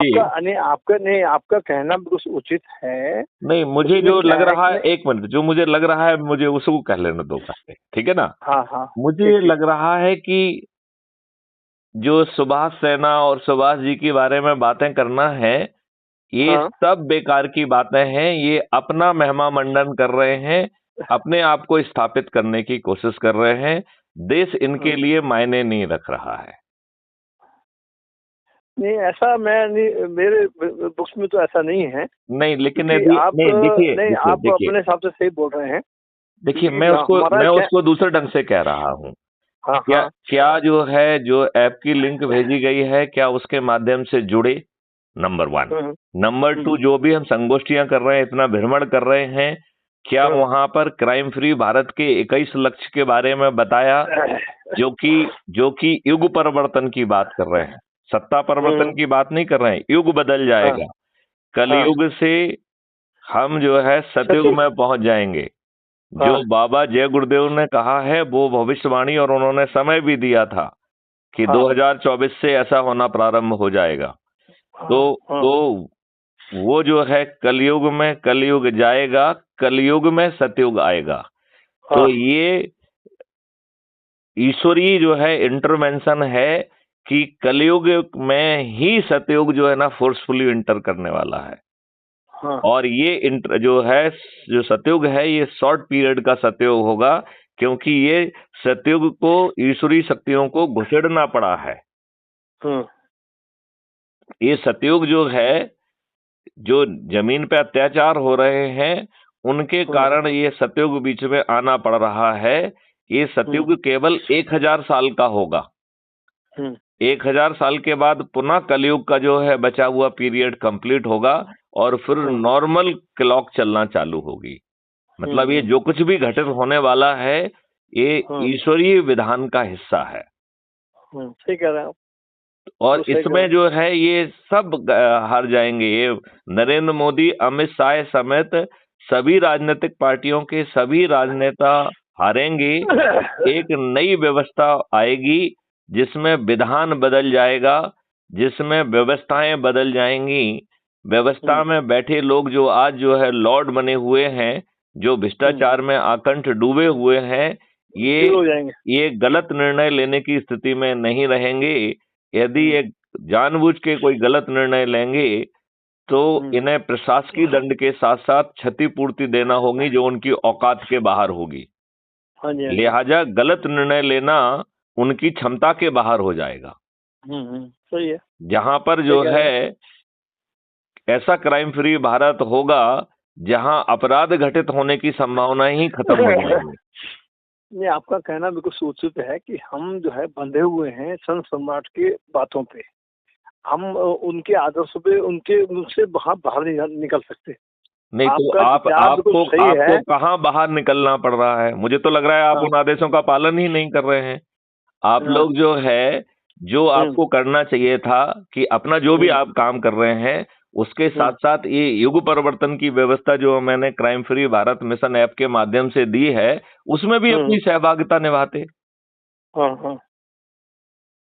आपका नहीं, आपका कहना बिल्कुल उचित है। नहीं, मुझे जो लग रहा है, एक मिनट, जो मुझे लग रहा है मुझे उसको कह लेने दो पहले, ठीक है ना। हाँ हाँ, मुझे लग रहा है कि जो सुभाष सेना और सुभाष जी के बारे में बातें करना है, ये हाँ, सब बेकार की बातें हैं। ये अपना महिमा मंडन कर रहे हैं, अपने आप को स्थापित करने की कोशिश कर रहे हैं। देश इनके लिए मायने नहीं रख रहा है। नहीं ऐसा मैं नहीं, मेरे बुक्स में तो ऐसा नहीं है। नहीं, लेकिन क्योंकि अभी आप नहीं, देखिए नहीं, आप देखिए अपने हिसाब से सही बोल रहे हैं। देखिए, क्योंकि हमारा मैं क्या, उसको दूसरे ढंग से कह रहा हूँ। हाँ क्या हाँ, क्या जो है, जो ऐप की लिंक भेजी गई है, क्या उसके माध्यम से जुड़े? नंबर 1। हम्म, नंबर 2, हम्म, जो भी हम संगोष्ठियां कर रहे हैं, इतना भ्रमण कर रहे हैं, क्या वहां पर क्राइम फ्री भारत के 21 लक्ष्य के बारे में बताया, जो कि युग परिवर्तन की बात कर रहे हैं, सत्ता परिवर्तन की बात नहीं कर रहे हैं। युग बदल हाँ जाएगा, हाँ, कलयुग से हम जो है सतयुग में पहुंच जाएंगे। जो हाँ बाबा जय गुरुदेव ने कहा है वो भविष्यवाणी, और उन्होंने समय भी दिया था कि हाँ 2024 से ऐसा होना प्रारंभ हो जाएगा। तो हाँ हाँ, तो वो जो है कलयुग में कलयुग जाएगा, कलयुग में सतयुग आएगा। तो हाँ ये ईश्वरीय जो है इंटरवेंशन है कि कलयुग में ही सतयुग जो है ना फोर्सफुली इंटर करने वाला है। हाँ, और ये जो है, जो सतयुग है, ये शॉर्ट पीरियड का सतयुग होगा, क्योंकि ये सतयुग को ईश्वरीय शक्तियों को घुसेड़ना पड़ा है। ये सतयुग जो है, जो जमीन पे अत्याचार हो रहे हैं, उनके कारण ये सतयुग बीच में आना पड़ रहा है। ये सतयुग केवल 1000 साल का होगा। 1000 साल के बाद पुनः कलयुग का जो है बचा हुआ पीरियड कंप्लीट होगा, और फिर नॉर्मल क्लॉक चलना चालू होगी। मतलब ये जो कुछ भी घटित होने वाला है, ये ईश्वरीय विधान का हिस्सा है। सही कह रहे हैं आप। और इसमें जो है ये सब हार जाएंगे। ये नरेंद्र मोदी, अमित शाह समेत सभी राजनीतिक पार्टियों के सभी राजनेता हारेंगे। एक नई व्यवस्था आएगी जिसमें विधान बदल जाएगा, जिसमें व्यवस्थाएं बदल जाएंगी। व्यवस्था में बैठे लोग जो आज जो है लॉर्ड बने हुए हैं, जो भ्रष्टाचार में आकंठ डूबे हुए हैं, ये गलत निर्णय लेने की स्थिति में नहीं रहेंगे। यदि ये जानबूझ के कोई गलत निर्णय लेंगे तो इन्हें प्रशासकीय दंड के साथ साथ क्षतिपूर्ति देना होगी, जो उनकी औकात के बाहर होगी। लिहाजा गलत निर्णय लेना उनकी क्षमता के बाहर हो जाएगा। सही है। जहां पर जो है ऐसा क्राइम फ्री भारत होगा जहां अपराध घटित होने की संभावना ही खत्म हो जाएगी। नहीं, आपका कहना बिल्कुल सूचित है कि हम जो है बंधे हुए हैं संत सम्राट की बातों पे। हम उनके आदर्शों पे, उनसे बाहर नहीं निकल सकते। नहीं तो आपको कहाँ बाहर निकलना पड़ रहा है? मुझे तो लग रहा है आप उन आदेशों का पालन ही नहीं कर रहे हैं। आप लोग जो है, जो आपको करना चाहिए था कि अपना जो भी आप काम कर रहे हैं, उसके साथ साथ ये युग परिवर्तन की व्यवस्था जो मैंने crime free Bharat mission app के माध्यम से दी है, उसमें भी अपनी सहभागिता निभाते।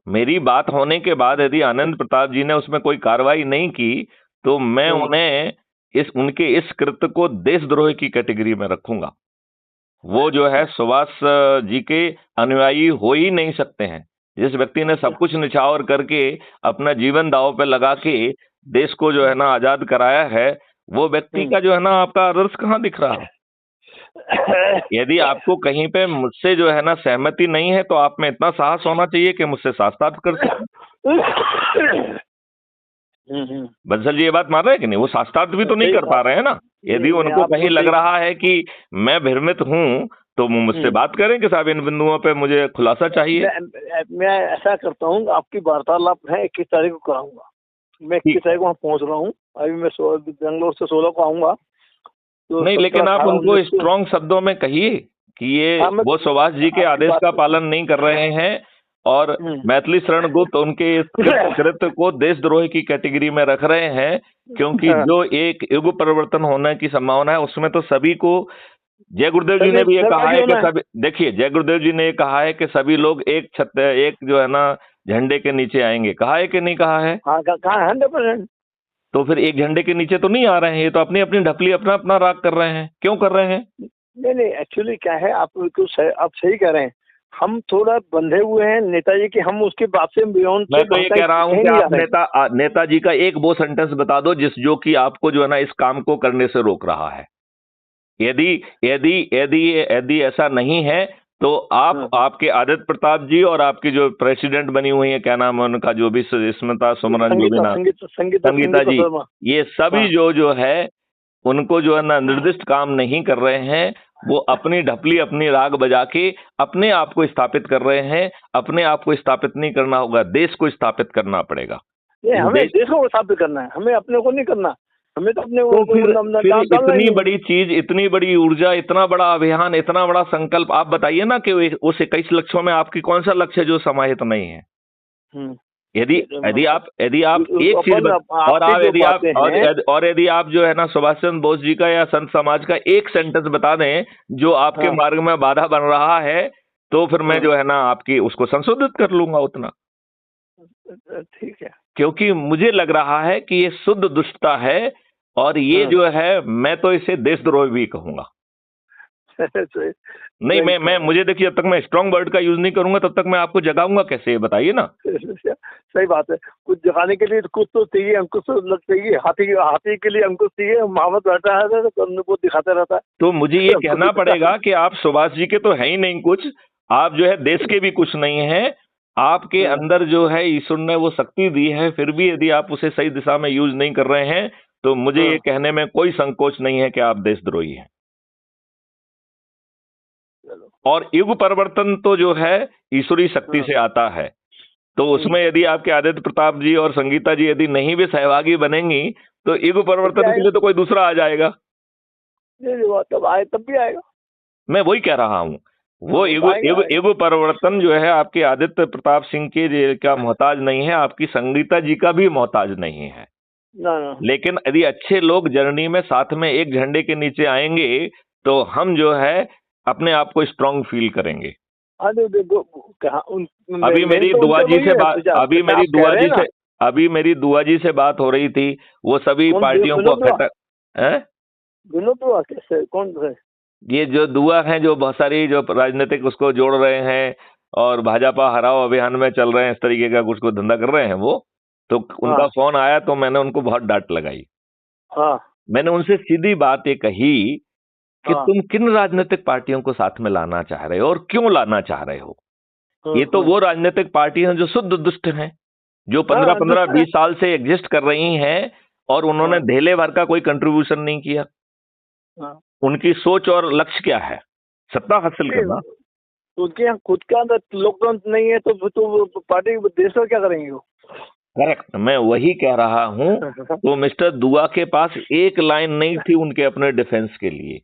मेरी बात होने के बाद यदि आनंद प्रताप जी ने उसमें कोई कार्रवाई नहीं की, तो मैं उन्हें उनके इस कृत्य को देशद्रोह की कैटेगरी में रखूंगा। वो जो है सुभाष जी के अनुयायी हो ही नहीं सकते हैं। जिस व्यक्ति ने सब कुछ निछावर करके अपना जीवन दांव पे लगा के देश को जो है ना आजाद कराया है, वो व्यक्ति का जो है ना आपका आदर्श कहाँ दिख रहा है? यदि आपको कहीं पे मुझसे जो है ना सहमति नहीं है, तो आप में इतना साहस होना चाहिए कि मुझसे शास्त्रार्थ कर सकें। बंसल जी ये बात मान रहे हैं कि नहीं? वो शास्त्रार्थ भी तो नहीं कर पा रहे हैं ना। यदि उनको कहीं लग रहा है कि मैं भ्रमित हूँ, तो वो मुझसे बात करें कि साहब इन बिंदुओं पे मुझे खुलासा चाहिए। मैं ऐसा करता हूँ, आपकी वार्तालाप है 21 तारीख को कराऊंगा। मैं 21 तारीख को वहाँ पहुँच रहा हूँ। अभी मैं बेंगलोर से 16 को आऊंगा। तो नहीं, लेकिन आप उनको स्ट्रॉन्ग शब्दों में कहिए कि ये वो सुभाष जी के आदेश का पालन नहीं कर रहे हैं, और मैथिली शरण गुप्त उनके कृत्य को देशद्रोह की कैटेगरी में रख रहे हैं, क्योंकि जो एक युग परिवर्तन होने की संभावना है उसमें तो सभी को, जय गुरुदेव जी ने भी ये कहा है कि सभी, देखिए जय गुरुदेव जी ने ये कहा है कि सभी लोग एक छत, एक जो है ना झंडे के नीचे आएंगे। कहा है कि नहीं कहा है? कहा है 100%। तो फिर एक झंडे के नीचे तो नहीं आ रहे हैं, ये तो अपनी अपनी ढपली अपना अपना राग कर रहे हैं। क्यों कर रहे हैं? नहीं, एक्चुअली क्या है, आप बिल्कुल आप सही कह रहे हैं। हम थोड़ा बंधे हुए हैं नेताजी की, हम उसके बात से बियॉन्ड। मैं तो ये कह रहा हूं कि आप नेताजी का एक वो सेंटेंस बता दो जो कि आपको जो है ना इस काम को करने से रोक रहा है। यदि यदि यदि यदि ऐसा नहीं है तो आप आपके आदित्य प्रताप जी और आपकी जो प्रेसिडेंट बनी हुई है, क्या नाम है उनका, जो भी स्मिता सुमन जो भी नाम, संगीता जी, ये सभी जो है उनको जो है ना निर्दिष्ट काम नहीं कर रहे हैं। वो अपनी ढपली अपनी राग बजा के अपने आप को स्थापित कर रहे हैं। अपने आप को स्थापित नहीं करना होगा, देश को स्थापित करना पड़ेगा। हमें देश को स्थापित करना है, हमें अपने को नहीं करना। हमें तो अपने तो फिर इतनी बड़ी चीज, इतनी बड़ी ऊर्जा, इतना बड़ा अभियान, इतना बड़ा संकल्प, आप बताइए ना कि उस 21 लक्ष्यों में आपकी कौन सा लक्ष्य है जो समाहित नहीं है? यदि यदि आप एक चीज और यदि आप जो है ना सुभाष चंद्र बोस जी का या संत समाज का एक सेंटेंस बता दें जो आपके मार्ग में बाधा बन रहा है, तो फिर मैं जो है ना आपकी उसको संशोधित कर लूंगा उतना। ठीक है, क्योंकि मुझे लग रहा है कि ये शुद्ध दुष्टता है, और ये जो है मैं तो इसे देशद्रोह भी कहूंगा। नहीं, मैं मुझे देखिए, जब तक मैं स्ट्रांग वर्ड का यूज नहीं करूंगा तब तक मैं आपको जगाऊंगा कैसे, बताइए ना। सही बात है, कुछ जगाने के लिए कुछ तो चाहिए, अंकुश तो चाहिए। हाथी के लिए अंकुश चाहिए। मोहम्मद बैठा है तो वो दिखाता रहता है। तो मुझे ये कहना पड़ेगा कि आप सुभाष जी के तो है ही नहीं कुछ, आप जो है देश के भी कुछ नहीं है। आपके अंदर जो है ईश्वर ने वो शक्ति दी है, फिर भी यदि आप उसे सही दिशा में यूज नहीं कर रहे हैं तो मुझे ये कहने में कोई संकोच नहीं है कि आप देशद्रोही हैं। और युग परिवर्तन तो जो है ईश्वरीय शक्ति से आता है, तो उसमें यदि आपके आदित्य प्रताप जी और संगीता जी यदि नहीं भी सहभागी बनेंगी तो युग परिवर्तन के लिए तो कोई दूसरा आ जाएगा। तब आए, तब भी आएगा। मैं वही कह रहा हूँ, वो युग परिवर्तन जो है आपके आदित्य प्रताप सिंह के का मोहताज नहीं है, आपकी संगीता जी का भी मोहताज नहीं है। लेकिन यदि अच्छे लोग जर्नी में साथ में एक झंडे के नीचे आएंगे तो हम जो है अपने आप को स्ट्रांग फील करेंगे। अभी मेरी दुआ जी से बात हो रही थी, वो सभी पार्टियों को कौन है ये जो दुआ है, जो बहुत सारी जो राजनीतिक उसको जोड़ रहे हैं और भाजपा हराओ अभियान में चल रहे हैं, इस तरीके का कुछ को धंधा कर रहे हैं वो, तो उनका फोन आया तो मैंने उनको बहुत डांट लगाई। मैंने उनसे सीधी बात ये कही कि तुम किन राजनीतिक पार्टियों को साथ में लाना चाह रहे हो और क्यों लाना चाह रहे हो? ये तो वो राजनीतिक पार्टियां जो शुद्ध दुष्ट हैं, जो 15-20 साल से एग्जिस्ट कर रही हैं और उन्होंने धेले भर का कोई कंट्रीब्यूशन नहीं किया। उनकी सोच और लक्ष्य क्या है? सत्ता हासिल करना। उनके यहाँ खुद का लोकतंत्र नहीं है तो पार्टी देश का क्या करेंगे वो? करेक्ट, मैं वही कह रहा हूँ। तो मिस्टर दुआ के पास एक लाइन नहीं थी उनके अपने डिफेंस के लिए,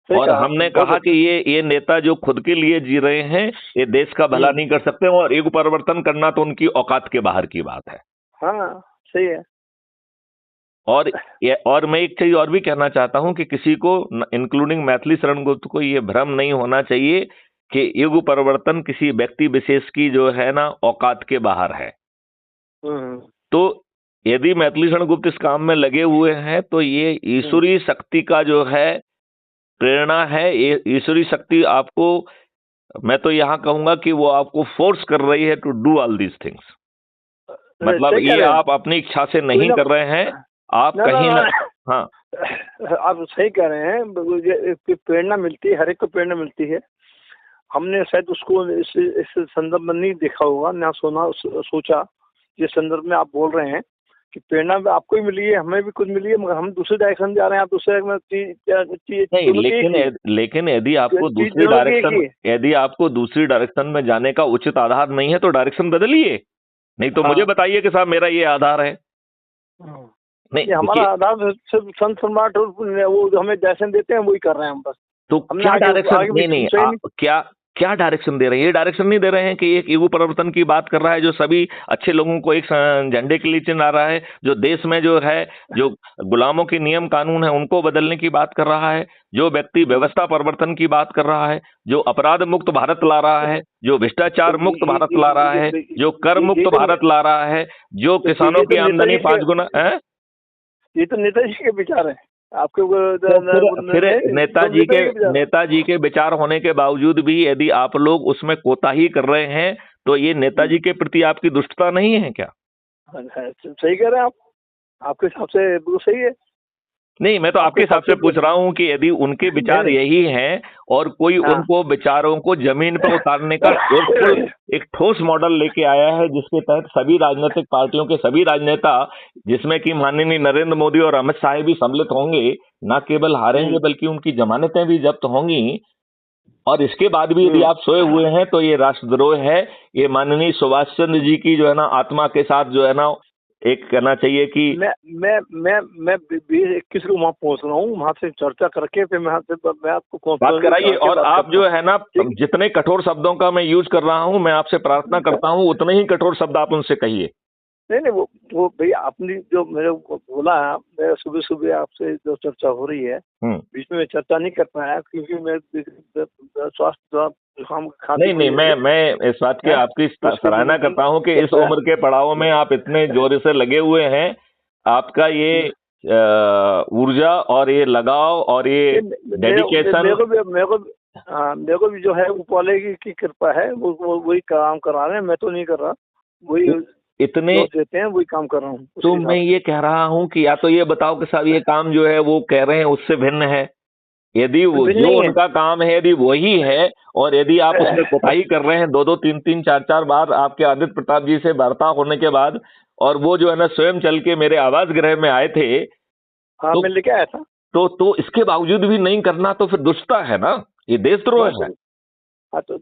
और हमने कहा कि ये नेता जो खुद के लिए जी रहे हैं, ये देश का भला नहीं कर सकते, और युग परिवर्तन करना तो उनकी औकात के बाहर की बात है। हाँ, सही है। और मैं एक चीज और भी कहना चाहता हूं कि किसी को, इंक्लूडिंग मैथिली शरण गुप्त को, ये भ्रम नहीं होना चाहिए कि युग परिवर्तन किसी व्यक्ति विशेष की जो है ना औकात के बाहर है। तो यदि मैथिली शरण गुप्त इस काम में लगे हुए हैं तो ये ईश्वरीय शक्ति का जो है प्रेरणा है। ये ईश्वरीय शक्ति आपको, मैं तो यहाँ कहूंगा कि वो आपको फोर्स कर रही है to do all these things. मतलब ये आप अपनी इच्छा से नहीं कर रहे हैं, आप कहीं ना। हाँ, आप सही कह रहे हैं। प्रेरणा मिलती है, हर एक को प्रेरणा मिलती है। हमने शायद उसको इस संदर्भ में नहीं देखा होगा, ना सोचा। जिस संदर्भ में आप बोल रहे हैं कि प्रेरणा आपको ही मिली है, हमें भी कुछ मिली है, मगर हम दूसरे डायरेक्शन जा रहे हैं, आप दूसरे नहीं। लेकिन यदि आपको दूसरी डायरेक्शन में जाने का उचित आधार नहीं है तो डायरेक्शन बदलिए। नहीं तो मुझे बताइए कि साहब मेरा ये आधार है। नहीं, हमारा आधार सिर्फ संत सम्राट वो हमें डायरेक्शन देते हैं, वही कर रहे हैं हम बस। तो क्या डायरेक्शन, क्या डायरेक्शन दे रहे हैं? ये डायरेक्शन नहीं दे रहे हैं कि एक युग परिवर्तन की बात कर रहा है जो सभी अच्छे लोगों को एक झंडे के नीचे ला रहा है, जो देश में जो है जो गुलामों के नियम कानून है उनको बदलने की बात कर रहा है, जो व्यक्ति व्यवस्था परिवर्तन की बात कर रहा है, जो अपराध मुक्त भारत ला रहा है, जो भ्रष्टाचार मुक्त भारत ला रहा है, जो कर मुक्त भारत ला रहा है, जो किसानों की आमदनी 5 गुना है। ये तो नेताजी के विचार है आपके तो फिर नेताजी के विचार होने के बावजूद भी यदि आप लोग उसमें कोताही कर रहे हैं तो ये नेताजी के प्रति आपकी दुष्टता नहीं है क्या? सही कह रहे हैं आप, आपके हिसाब से बिल्कुल सही है। नहीं, मैं तो आपके हिसाब से पूछ रहा हूँ कि यदि उनके विचार यही हैं और कोई उनको विचारों को जमीन पर उतारने का एक ठोस मॉडल लेके आया है जिसके तहत सभी राजनीतिक पार्टियों के सभी राजनेता, जिसमें कि माननीय नरेंद्र मोदी और अमित शाह भी सम्मिलित होंगे, न केवल हारेंगे बल्कि उनकी जमानतें भी जब्त होंगी, और इसके बाद भी यदि आप सोए हुए हैं तो ये राष्ट्रद्रोह है। ये माननीय सुभाष चंद्र जी की जो है ना आत्मा के साथ जो है ना एक कहना चाहिए कि मैं 20-21 को वहाँ पहुँच रहा हूँ, वहाँ से चर्चा करके फिर मैं आपको बात कराइए। और आप जो है ना जितने कठोर शब्दों का मैं यूज कर रहा हूँ, मैं आपसे प्रार्थना करता हूँ उतने ही कठोर शब्द आप उनसे कहिए। नहीं वो भैया आपने जो मेरे को बोला, मैं सुबह आपसे जो चर्चा हो रही है बीच में चर्चा नहीं कर पाया क्योंकि मैं स्वास्थ्य नहीं, मैं इस बात की आपकी सराहना करता हूं कि इस उम्र के पड़ाव में आप इतने जोर से लगे हुए हैं। आपका ये ऊर्जा और ये लगाव और ये डेडिकेशन मेरे को भी जो है ऊपर वाले की कृपा है, वो वही काम करा रहे हैं, मैं तो नहीं कर रहा, वही इतने देते हैं वही काम कर रहा हूँ। तो मैं ये कह रहा हूँ कि या तो ये बताओ कि साहब ये काम जो है वो कह रहे हैं उससे भिन्न है, यदि वो जो उनका काम है यदि वही है, और यदि आप उसमें कोताही कर रहे हैं 2-2, 3-3, 4-4 बार आपके आदित्य प्रताप जी से वार्ता होने के बाद, और वो जो है ना स्वयं चल के मेरे आवास गृह में आए थे, मैं लेके आया था, तो इसके बावजूद भी नहीं करना तो फिर दुष्टता है ना, ये देशद्रोह है। हाँ तो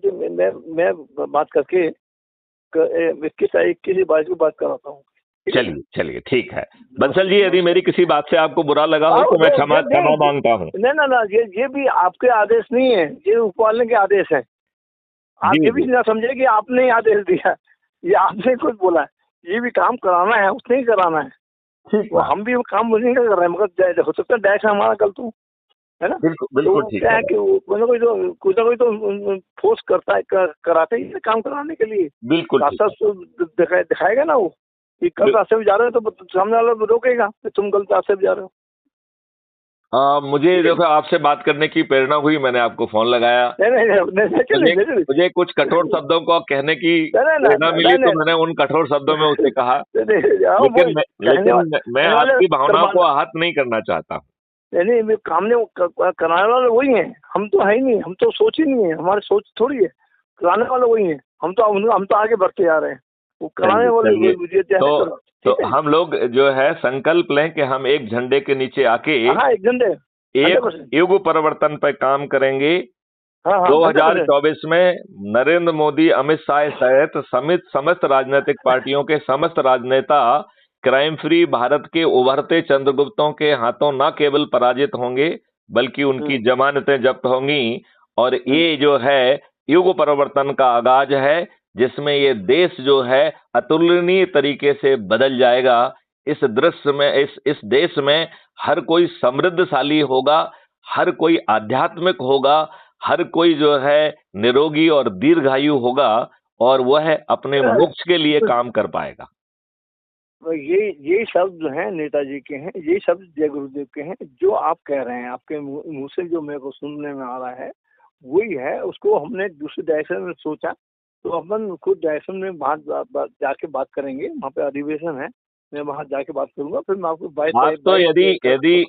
मैं बात करके 21 बात की बात कराता हूँ। चलिए ठीक है बंसल जी, यदि मेरी किसी बात से आपको बुरा लगा हो तो मैं क्षमा मांगता हूँ। ना ये भी आपके आदेश नहीं है, ये ऊपर के आदेश है। आप ये भी ना समझे कि आपने ही आदेश दिया, ये आपने कुछ बोला है, ये भी काम कराना है, उसने ही कराना है। ठीक, हम भी काम नहीं कर रहे हैं, मगर हो सकता है डायरेक्शन हमारा गलत हो, है ना। बिल्कुल ठीक है कि कोई ना कोई तो फोर्स करता है, कराते ही काम कराने के लिए। बिल्कुल दिखाएगा ना वो कि गलत रास्ते में जा रहे हो तो सामने वाला रोकेगा कि तुम गलत रास्ते में जा रहे हो। मुझे देखो आपसे बात करने की प्रेरणा हुई, मैंने आपको फोन लगाया। मुझे कुछ कठोर शब्दों को कहने की प्रेरणा मिली तो मैंने उन कठोर शब्दों में उसे कहा, लेकिन मैं आपकी भावनाओं को आहत नहीं करना चाहता। नहीं, काम ने कराने वाले वही हैं, हम तो है ही नहीं, हम तो सोच ही नहीं है, हमारी सोच थोड़ी है, कराने वाले वही हैं, हम तो आगे बढ़ते जा रहे हैं, वो कराने वाले। तो हम लोग जो है संकल्प लें कि हम एक झंडे के नीचे आके एक युग परिवर्तन पर काम करेंगे। 2024 में नरेंद्र मोदी, अमित शाह सहित समस्त राजनीतिक पार्टियों के समस्त राजनेता क्राइम फ्री भारत के उभरते चंद्रगुप्तों के हाथों न केवल पराजित होंगे बल्कि उनकी जमानतें जब्त होंगी, और ये जो है युग परिवर्तन का आगाज है जिसमें ये देश जो है अतुलनीय तरीके से बदल जाएगा। इस दृश्य में इस देश में हर कोई समृद्धशाली होगा, हर कोई आध्यात्मिक होगा, हर कोई जो है निरोगी और दीर्घायु होगा, और वह अपने मोक्ष के लिए काम कर पाएगा। ये शब्द जो हैं नेताजी के हैं, ये शब्द जय गुरुदेव के हैं। जो आप कह रहे हैं आपके मुंह से जो मेरे को सुनने में आ रहा है वही है। उसको हमने दूसरे डायरेक्शन में सोचा तो अपन खुद डायरेक्शन में वहाँ जाके बात करेंगे, वहाँ पे अधिवेशन है, मैं वहाँ जाके बात करूंगा, फिर मैं आपको बात तो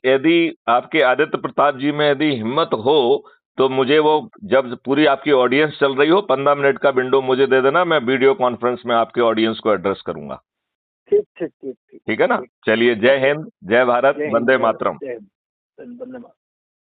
यदि आपके आदित्य प्रताप जी में यदि हिम्मत हो तो मुझे वो जब पूरी आपकी ऑडियंस चल रही हो 15 मिनट का विंडो मुझे दे देना, मैं वीडियो कॉन्फ्रेंस में आपके ऑडियंस को एड्रेस करूंगा। ठीक है ना। चलिए, जय हिंद, जय भारत, वंदे मातरम। वंदे मातरम।